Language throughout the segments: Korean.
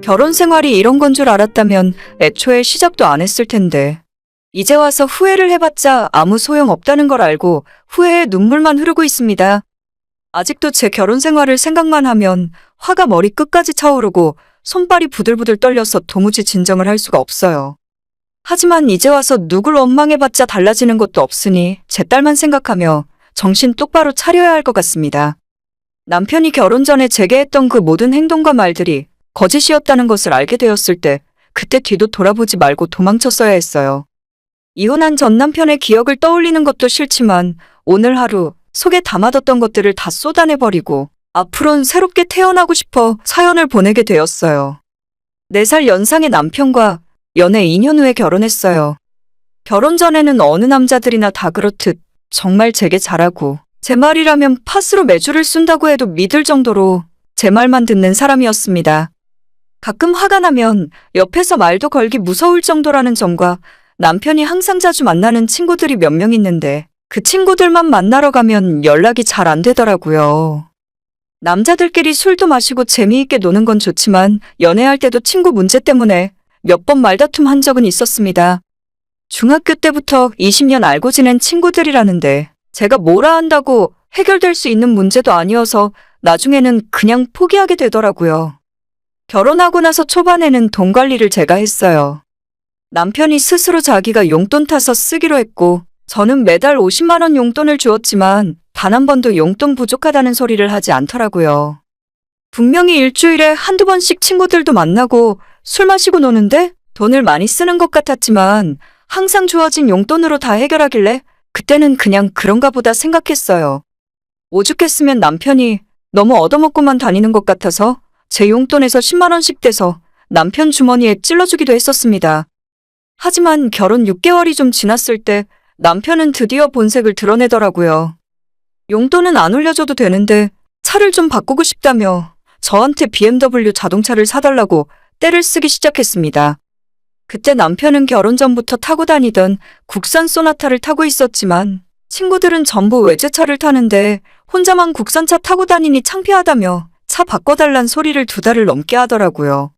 결혼 생활이 이런 건 줄 알았다면 애초에 시작도 안 했을 텐데. 이제 와서 후회를 해봤자 아무 소용 없다는 걸 알고 후회의 눈물만 흐르고 있습니다. 아직도 제 결혼 생활을 생각만 하면 화가 머리 끝까지 차오르고 손발이 부들부들 떨려서 도무지 진정을 할 수가 없어요. 하지만 이제 와서 누굴 원망해봤자 달라지는 것도 없으니 제 딸만 생각하며 정신 똑바로 차려야 할 것 같습니다. 남편이 결혼 전에 제게 했던 그 모든 행동과 말들이 거짓이었다는 것을 알게 되었을 때 그때 뒤도 돌아보지 말고 도망쳤어야 했어요. 이혼한 전 남편의 기억을 떠올리는 것도 싫지만 오늘 하루 속에 담아뒀던 것들을 다 쏟아내버리고 앞으로는 새롭게 태어나고 싶어 사연을 보내게 되었어요. 4살 연상의 남편과 연애 2년 후에 결혼했어요. 결혼 전에는 어느 남자들이나 다 그렇듯 정말 제게 잘하고 제 말이라면 팥으로 메주를 쓴다고 해도 믿을 정도로 제 말만 듣는 사람이었습니다. 가끔 화가 나면 옆에서 말도 걸기 무서울 정도라는 점과 남편이 항상 자주 만나는 친구들이 몇 명 있는데 그 친구들만 만나러 가면 연락이 잘 안 되더라고요. 남자들끼리 술도 마시고 재미있게 노는 건 좋지만 연애할 때도 친구 문제 때문에 몇 번 말다툼 한 적은 있었습니다. 중학교 때부터 20년 알고 지낸 친구들이라는데 제가 뭐라 한다고 해결될 수 있는 문제도 아니어서 나중에는 그냥 포기하게 되더라고요. 결혼하고 나서 초반에는 돈 관리를 제가 했어요. 남편이 스스로 자기가 용돈 타서 쓰기로 했고 저는 매달 50만 원 용돈을 주었지만 단 한 번도 용돈 부족하다는 소리를 하지 않더라고요. 분명히 일주일에 한두 번씩 친구들도 만나고 술 마시고 노는데 돈을 많이 쓰는 것 같았지만 항상 주어진 용돈으로 다 해결하길래 그때는 그냥 그런가 보다 생각했어요. 오죽했으면 남편이 너무 얻어먹고만 다니는 것 같아서 제 용돈에서 10만 원씩 떼서 남편 주머니에 찔러주기도 했었습니다. 하지만 결혼 6개월이 좀 지났을 때 남편은 드디어 본색을 드러내더라고요. 용돈은 안 올려줘도 되는데 차를 좀 바꾸고 싶다며 저한테 BMW 자동차를 사달라고 떼를 쓰기 시작했습니다. 그때 남편은 결혼 전부터 타고 다니던 국산 소나타를 타고 있었지만 친구들은 전부 외제차를 타는데 혼자만 국산차 타고 다니니 창피하다며 차 바꿔달란 소리를 2달을 넘게 하더라고요.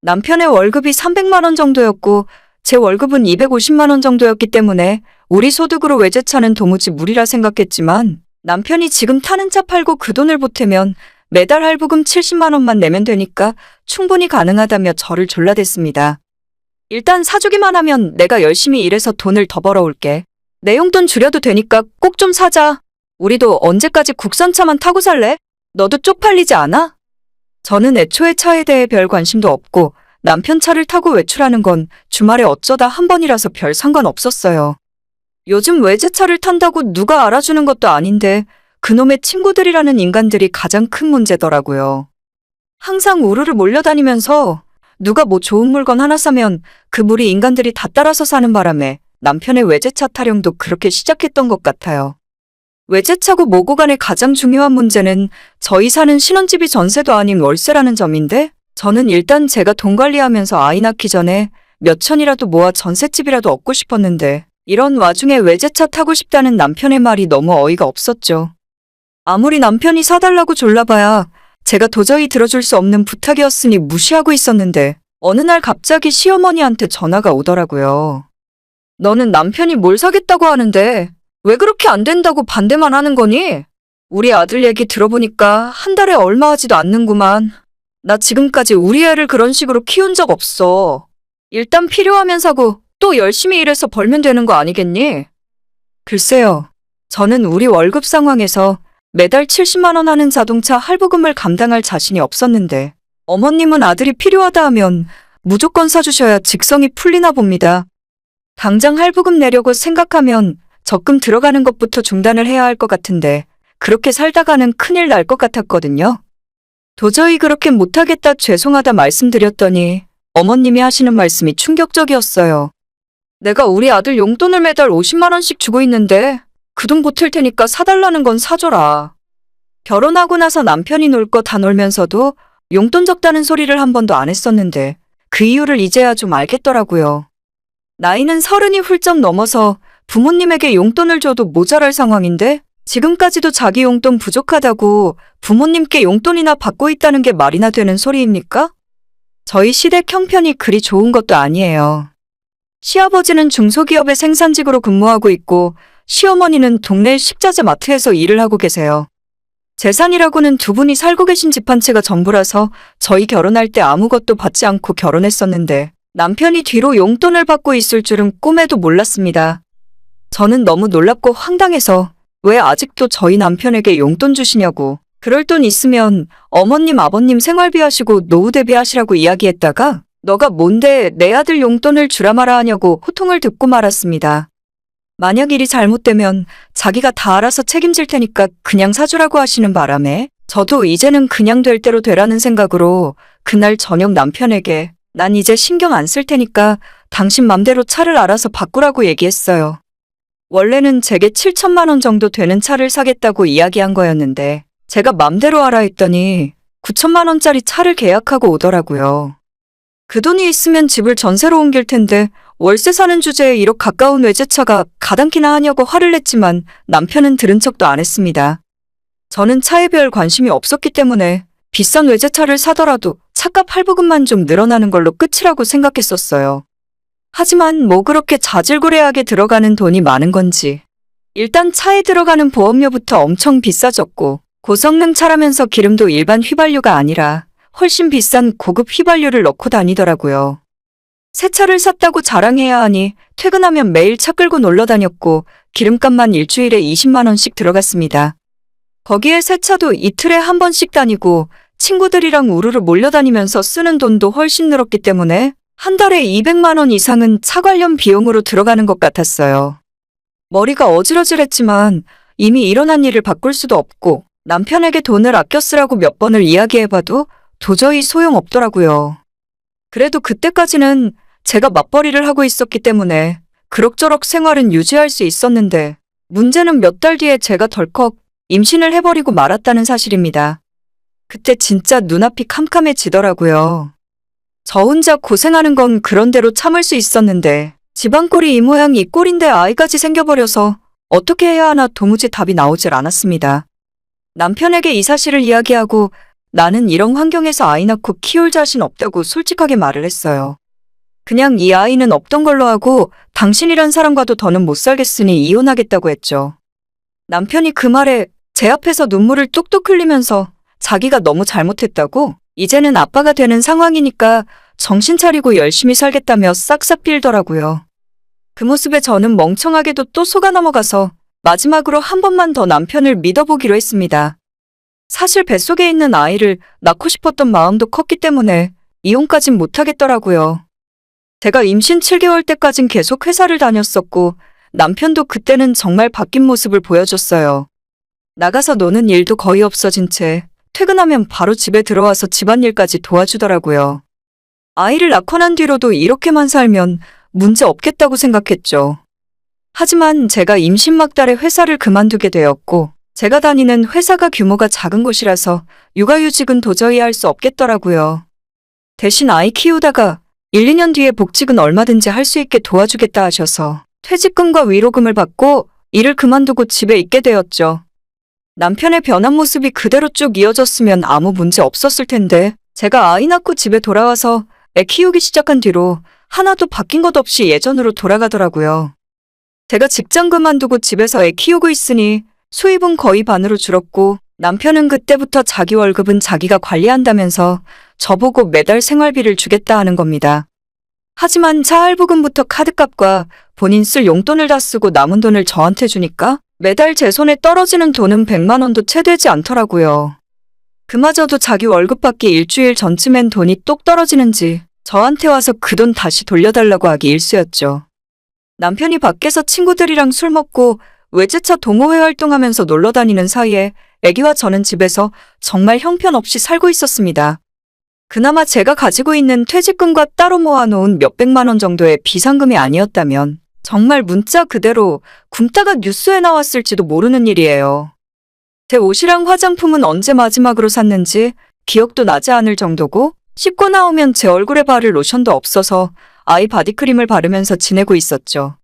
남편의 월급이 300만 원 정도였고 제 월급은 250만 원 정도였기 때문에 우리 소득으로 외제차는 도무지 무리라 생각했지만 남편이 지금 타는 차 팔고 그 돈을 보태면 매달 할부금 70만 원만 내면 되니까 충분히 가능하다며 저를 졸라댔습니다. 일단 사주기만 하면 내가 열심히 일해서 돈을 더 벌어올게. 내 용돈 줄여도 되니까 꼭 좀 사자. 우리도 언제까지 국산차만 타고 살래? 너도 쪽팔리지 않아? 저는 애초에 차에 대해 별 관심도 없고 남편 차를 타고 외출하는 건 주말에 어쩌다 한 번이라서 별 상관없었어요. 요즘 외제차를 탄다고 누가 알아주는 것도 아닌데 그놈의 친구들이라는 인간들이 가장 큰 문제더라고요. 항상 우르르 몰려다니면서 누가 뭐 좋은 물건 하나 사면 그 무리 인간들이 다 따라서 사는 바람에 남편의 외제차 타령도 그렇게 시작했던 것 같아요. 외제차고 뭐고 간에 가장 중요한 문제는 저희 사는 신혼집이 전세도 아닌 월세라는 점인데 저는 일단 제가 돈 관리하면서 아이 낳기 전에 몇 천이라도 모아 전셋집이라도 얻고 싶었는데 이런 와중에 외제차 타고 싶다는 남편의 말이 너무 어이가 없었죠. 아무리 남편이 사달라고 졸라봐야 제가 도저히 들어줄 수 없는 부탁이었으니 무시하고 있었는데 어느 날 갑자기 시어머니한테 전화가 오더라고요. 너는 남편이 뭘 사겠다고 하는데 왜 그렇게 안 된다고 반대만 하는 거니? 우리 아들 얘기 들어보니까 한 달에 얼마 하지도 않는구만. 나 지금까지 우리 애를 그런 식으로 키운 적 없어. 일단 필요하면 사고 또 열심히 일해서 벌면 되는 거 아니겠니? 글쎄요. 저는 우리 월급 상황에서 매달 70만 원 하는 자동차 할부금을 감당할 자신이 없었는데 어머님은 아들이 필요하다 하면 무조건 사주셔야 직성이 풀리나 봅니다. 당장 할부금 내려고 생각하면 적금 들어가는 것부터 중단을 해야 할 것 같은데 그렇게 살다가는 큰일 날 것 같았거든요. 도저히 그렇게 못하겠다 죄송하다 말씀드렸더니 어머님이 하시는 말씀이 충격적이었어요. 내가 우리 아들 용돈을 매달 50만 원씩 주고 있는데 그 돈 보탤 테니까 사달라는 건 사줘라. 결혼하고 나서 남편이 놀 거 다 놀면서도 용돈 적다는 소리를 한 번도 안 했었는데 그 이유를 이제야 좀 알겠더라고요. 나이는 30이 훌쩍 넘어서 부모님에게 용돈을 줘도 모자랄 상황인데 지금까지도 자기 용돈 부족하다고 부모님께 용돈이나 받고 있다는 게 말이나 되는 소리입니까? 저희 시댁 형편이 그리 좋은 것도 아니에요. 시아버지는 중소기업의 생산직으로 근무하고 있고 시어머니는 동네 식자재 마트에서 일을 하고 계세요. 재산이라고는 두 분이 살고 계신 집 한 채가 전부라서 저희 결혼할 때 아무것도 받지 않고 결혼했었는데 남편이 뒤로 용돈을 받고 있을 줄은 꿈에도 몰랐습니다. 저는 너무 놀랍고 황당해서 왜 아직도 저희 남편에게 용돈 주시냐고, 그럴 돈 있으면 어머님 아버님 생활비 하시고 노후 대비하시라고 이야기했다가 너가 뭔데 내 아들 용돈을 주라 마라 하냐고 호통을 듣고 말았습니다. 만약 일이 잘못되면 자기가 다 알아서 책임질 테니까 그냥 사주라고 하시는 바람에 저도 이제는 그냥 될 대로 되라는 생각으로 그날 저녁 남편에게 난 이제 신경 안 쓸 테니까 당신 맘대로 차를 알아서 바꾸라고 얘기했어요. 원래는 제게 7천만 원 정도 되는 차를 사겠다고 이야기한 거였는데 제가 맘대로 하라 했더니 9천만 원짜리 차를 계약하고 오더라고요. 그 돈이 있으면 집을 전세로 옮길 텐데 월세 사는 주제에 1억 가까운 외제차가 가당키나 하냐고 화를 냈지만 남편은 들은 척도 안 했습니다. 저는 차에 별 관심이 없었기 때문에 비싼 외제차를 사더라도 차값 할부금만 좀 늘어나는 걸로 끝이라고 생각했었어요. 하지만 뭐 그렇게 자질구레하게 들어가는 돈이 많은 건지 일단 차에 들어가는 보험료부터 엄청 비싸졌고 고성능 차라면서 기름도 일반 휘발유가 아니라 훨씬 비싼 고급 휘발유를 넣고 다니더라고요. 새 차를 샀다고 자랑해야 하니 퇴근하면 매일 차 끌고 놀러 다녔고 기름값만 일주일에 20만 원씩 들어갔습니다. 거기에 새 차도 이틀에 한 번씩 다니고 친구들이랑 우르르 몰려다니면서 쓰는 돈도 훨씬 늘었기 때문에 한 달에 200만 원 이상은 차 관련 비용으로 들어가는 것 같았어요. 머리가 어지러질했지만 이미 일어난 일을 바꿀 수도 없고 남편에게 돈을 아껴 쓰라고 몇 번을 이야기해봐도 도저히 소용없더라고요. 그래도 그때까지는 제가 맞벌이를 하고 있었기 때문에 그럭저럭 생활은 유지할 수 있었는데 문제는 몇 달 뒤에 제가 덜컥 임신을 해버리고 말았다는 사실입니다. 그때 진짜 눈앞이 캄캄해지더라고요. 저 혼자 고생하는 건 그런대로 참을 수 있었는데 집안꼴이 이 모양 이 꼴인데 아이까지 생겨버려서 어떻게 해야 하나 도무지 답이 나오질 않았습니다. 남편에게 이 사실을 이야기하고 나는 이런 환경에서 아이 낳고 키울 자신 없다고 솔직하게 말을 했어요. 그냥 이 아이는 없던 걸로 하고 당신이란 사람과도 더는 못 살겠으니 이혼하겠다고 했죠. 남편이 그 말에 제 앞에서 눈물을 뚝뚝 흘리면서 자기가 너무 잘못했다고 이제는 아빠가 되는 상황이니까 정신 차리고 열심히 살겠다며 싹싹 빌더라고요. 그 모습에 저는 멍청하게도 또 속아 넘어가서 마지막으로 한 번만 더 남편을 믿어보기로 했습니다. 사실 뱃속에 있는 아이를 낳고 싶었던 마음도 컸기 때문에 이혼까진 못하겠더라고요. 제가 임신 7개월 때까진 계속 회사를 다녔었고 남편도 그때는 정말 바뀐 모습을 보여줬어요. 나가서 노는 일도 거의 없어진 채 퇴근하면 바로 집에 들어와서 집안일까지 도와주더라고요. 아이를 낳고 난 뒤로도 이렇게만 살면 문제 없겠다고 생각했죠. 하지만 제가 임신 막달에 회사를 그만두게 되었고 제가 다니는 회사가 규모가 작은 곳이라서 육아휴직은 도저히 할 수 없겠더라고요. 대신 아이 키우다가 1, 2년 뒤에 복직은 얼마든지 할 수 있게 도와주겠다 하셔서 퇴직금과 위로금을 받고 일을 그만두고 집에 있게 되었죠. 남편의 변한 모습이 그대로 쭉 이어졌으면 아무 문제 없었을 텐데 제가 아이 낳고 집에 돌아와서 애 키우기 시작한 뒤로 하나도 바뀐 것 없이 예전으로 돌아가더라고요. 제가 직장 그만두고 집에서 애 키우고 있으니 수입은 거의 반으로 줄었고 남편은 그때부터 자기 월급은 자기가 관리한다면서 저보고 매달 생활비를 주겠다 하는 겁니다. 하지만 차 할부금부터 카드값과 본인 쓸 용돈을 다 쓰고 남은 돈을 저한테 주니까 매달 제 손에 떨어지는 돈은 100만 원도 채 되지 않더라고요. 그마저도 자기 월급 받기 일주일 전쯤엔 돈이 똑 떨어지는지 저한테 와서 그 돈 다시 돌려달라고 하기 일쑤였죠. 남편이 밖에서 친구들이랑 술 먹고 외제차 동호회 활동하면서 놀러 다니는 사이에 애기와 저는 집에서 정말 형편없이 살고 있었습니다. 그나마 제가 가지고 있는 퇴직금과 따로 모아놓은 몇백만 원 정도의 비상금이 아니었다면 정말 문자 그대로 굶다가 뉴스에 나왔을지도 모르는 일이에요. 제 옷이랑 화장품은 언제 마지막으로 샀는지 기억도 나지 않을 정도고 씻고 나오면 제 얼굴에 바를 로션도 없어서 아이 바디크림을 바르면서 지내고 있었죠.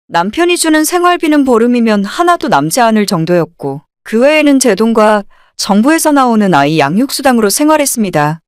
남편이 주는 생활비는 보름이면 하나도 남지 않을 정도였고 그 외에는 제 돈과 정부에서 나오는 아이 양육수당으로 생활했습니다.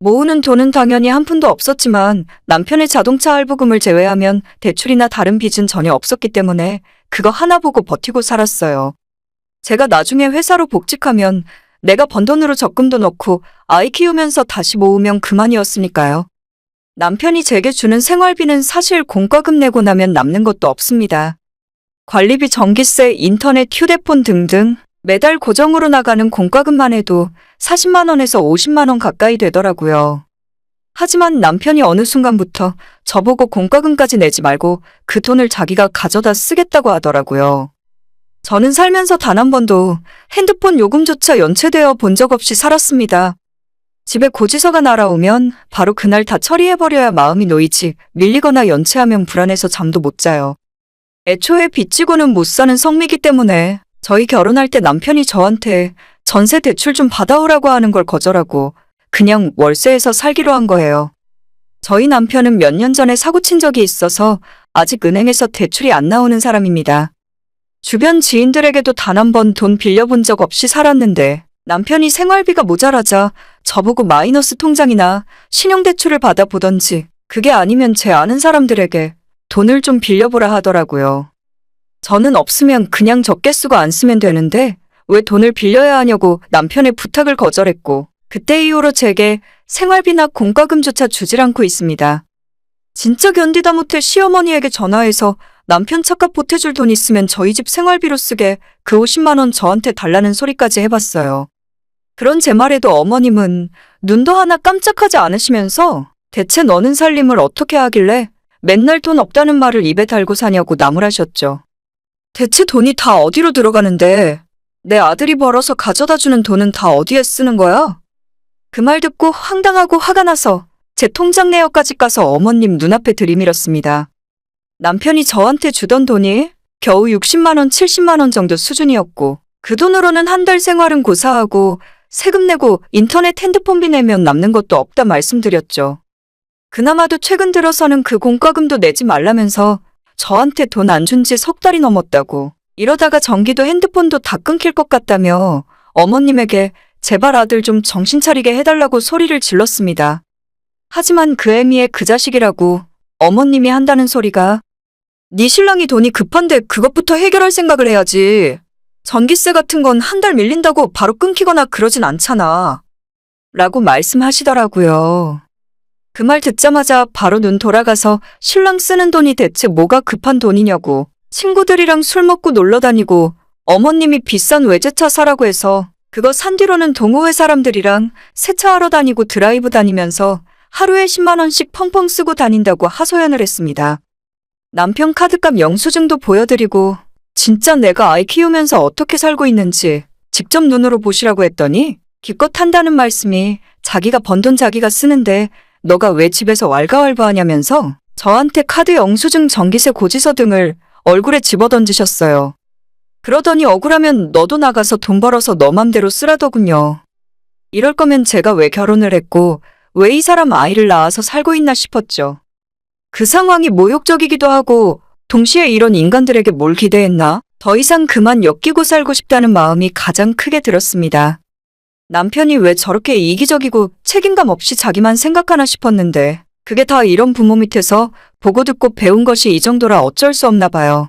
모으는 돈은 당연히 한 푼도 없었지만 남편의 자동차 할부금을 제외하면 대출이나 다른 빚은 전혀 없었기 때문에 그거 하나 보고 버티고 살았어요. 제가 나중에 회사로 복직하면 내가 번 돈으로 적금도 넣고 아이 키우면서 다시 모으면 그만이었으니까요. 남편이 제게 주는 생활비는 사실 공과금 내고 나면 남는 것도 없습니다. 관리비, 전기세, 인터넷, 휴대폰 등등 매달 고정으로 나가는 공과금만 해도 40만 원에서 50만 원 가까이 되더라고요. 하지만 남편이 어느 순간부터 저보고 공과금까지 내지 말고 그 돈을 자기가 가져다 쓰겠다고 하더라고요. 저는 살면서 단 한 번도 핸드폰 요금조차 연체되어 본 적 없이 살았습니다. 집에 고지서가 날아오면 바로 그날 다 처리해버려야 마음이 놓이지 밀리거나 연체하면 불안해서 잠도 못 자요. 애초에 빚지고는 못 사는 성미기 때문에 저희 결혼할 때 남편이 저한테 전세 대출 좀 받아오라고 하는 걸 거절하고 그냥 월세에서 살기로 한 거예요. 저희 남편은 몇 년 전에 사고 친 적이 있어서 아직 은행에서 대출이 안 나오는 사람입니다. 주변 지인들에게도 단 한 번 돈 빌려본 적 없이 살았는데 남편이 생활비가 모자라자 저보고 마이너스 통장이나 신용대출을 받아보던지 그게 아니면 제 아는 사람들에게 돈을 좀 빌려보라 하더라고요. 저는 없으면 그냥 적게 쓰고 안 쓰면 되는데 왜 돈을 빌려야 하냐고 남편의 부탁을 거절했고 그때 이후로 제게 생활비나 공과금조차 주질 않고 있습니다. 진짜 견디다 못해 시어머니에게 전화해서 남편 차값 보태줄 돈 있으면 저희 집 생활비로 쓰게 그 50만 원 저한테 달라는 소리까지 해봤어요. 그런 제 말에도 어머님은 눈도 하나 깜짝하지 않으시면서 대체 너는 살림을 어떻게 하길래 맨날 돈 없다는 말을 입에 달고 사냐고 나무라셨죠. 대체 돈이 다 어디로 들어가는데 내 아들이 벌어서 가져다 주는 돈은 다 어디에 쓰는 거야? 그 말 듣고 황당하고 화가 나서 제 통장 내역까지 까서 어머님 눈앞에 들이밀었습니다. 남편이 저한테 주던 돈이 겨우 60만 원, 70만 원 정도 수준이었고 그 돈으로는 한 달 생활은 고사하고 세금 내고 인터넷 핸드폰비 내면 남는 것도 없다 말씀드렸죠. 그나마도 최근 들어서는 그 공과금도 내지 말라면서 저한테 돈 안 준 지 석 달이 넘었다고 이러다가 전기도 핸드폰도 다 끊길 것 같다며 어머님에게 제발 아들 좀 정신 차리게 해달라고 소리를 질렀습니다. 하지만 그 애미의 그 자식이라고 어머님이 한다는 소리가 네 신랑이 돈이 급한데 그것부터 해결할 생각을 해야지. 전기세 같은 건 한 달 밀린다고 바로 끊기거나 그러진 않잖아. 라고 말씀하시더라고요. 그 말 듣자마자 바로 눈 돌아가서 신랑 쓰는 돈이 대체 뭐가 급한 돈이냐고 친구들이랑 술 먹고 놀러 다니고 어머님이 비싼 외제차 사라고 해서 그거 산 뒤로는 동호회 사람들이랑 세차하러 다니고 드라이브 다니면서 하루에 10만 원씩 펑펑 쓰고 다닌다고 하소연을 했습니다. 남편 카드값 영수증도 보여드리고 진짜 내가 아이 키우면서 어떻게 살고 있는지 직접 눈으로 보시라고 했더니 기껏 한다는 말씀이 자기가 번 돈 자기가 쓰는데 너가 왜 집에서 왈가왈부하냐면서 저한테 카드 영수증, 전기세 고지서 등을 얼굴에 집어던지셨어요. 그러더니 억울하면 너도 나가서 돈 벌어서 너 맘대로 쓰라더군요. 이럴 거면 제가 왜 결혼을 했고 왜 이 사람 아이를 낳아서 살고 있나 싶었죠. 그 상황이 모욕적이기도 하고 동시에 이런 인간들에게 뭘 기대했나? 더 이상 그만 엮이고 살고 싶다는 마음이 가장 크게 들었습니다. 남편이 왜 저렇게 이기적이고 책임감 없이 자기만 생각하나 싶었는데 그게 다 이런 부모 밑에서 보고 듣고 배운 것이 이 정도라 어쩔 수 없나 봐요.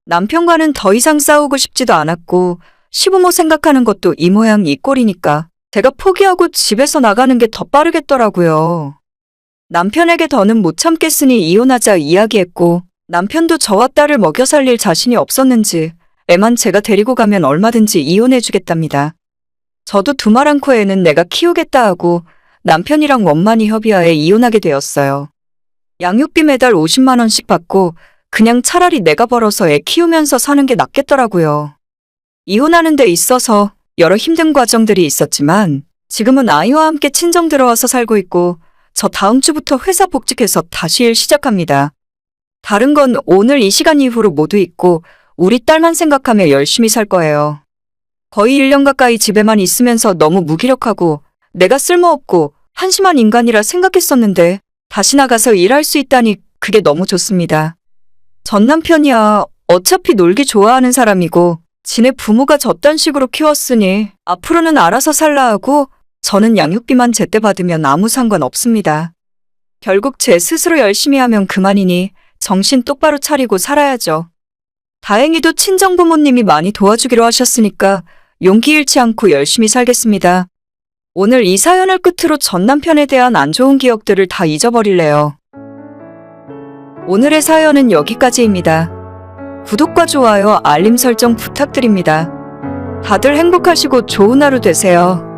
남편과는 더 이상 싸우고 싶지도 않았고 시부모 생각하는 것도 이 모양 이 꼴이니까 제가 포기하고 집에서 나가는 게 더 빠르겠더라고요. 남편에게 더는 못 참겠으니 이혼하자 이야기했고 남편도 저와 딸을 먹여 살릴 자신이 없었는지 애만 제가 데리고 가면 얼마든지 이혼해주겠답니다. 저도 두 말 않고 애는 내가 키우겠다 하고 남편이랑 원만히 협의하에 이혼하게 되었어요. 양육비 매달 50만 원씩 받고 그냥 차라리 내가 벌어서 애 키우면서 사는 게 낫겠더라고요. 이혼하는 데 있어서 여러 힘든 과정들이 있었지만 지금은 아이와 함께 친정 들어와서 살고 있고 저 다음 주부터 회사 복직해서 다시 일 시작합니다. 다른 건 오늘 이 시간 이후로 모두 잊고 우리 딸만 생각하며 열심히 살 거예요. 거의 1년 가까이 집에만 있으면서 너무 무기력하고 내가 쓸모없고 한심한 인간이라 생각했었는데 다시 나가서 일할 수 있다니 그게 너무 좋습니다. 전 남편이야 어차피 놀기 좋아하는 사람이고 지네 부모가 저딴 식으로 키웠으니 앞으로는 알아서 살라 하고 저는 양육비만 제때 받으면 아무 상관 없습니다. 결국 제 스스로 열심히 하면 그만이니 정신 똑바로 차리고 살아야죠. 다행히도 친정부모님이 많이 도와주기로 하셨으니까 용기 잃지 않고 열심히 살겠습니다. 오늘 이 사연을 끝으로 전 남편에 대한 안 좋은 기억들을 다 잊어버릴래요. 오늘의 사연은 여기까지입니다. 구독과 좋아요, 알림 설정 부탁드립니다. 다들 행복하시고 좋은 하루 되세요.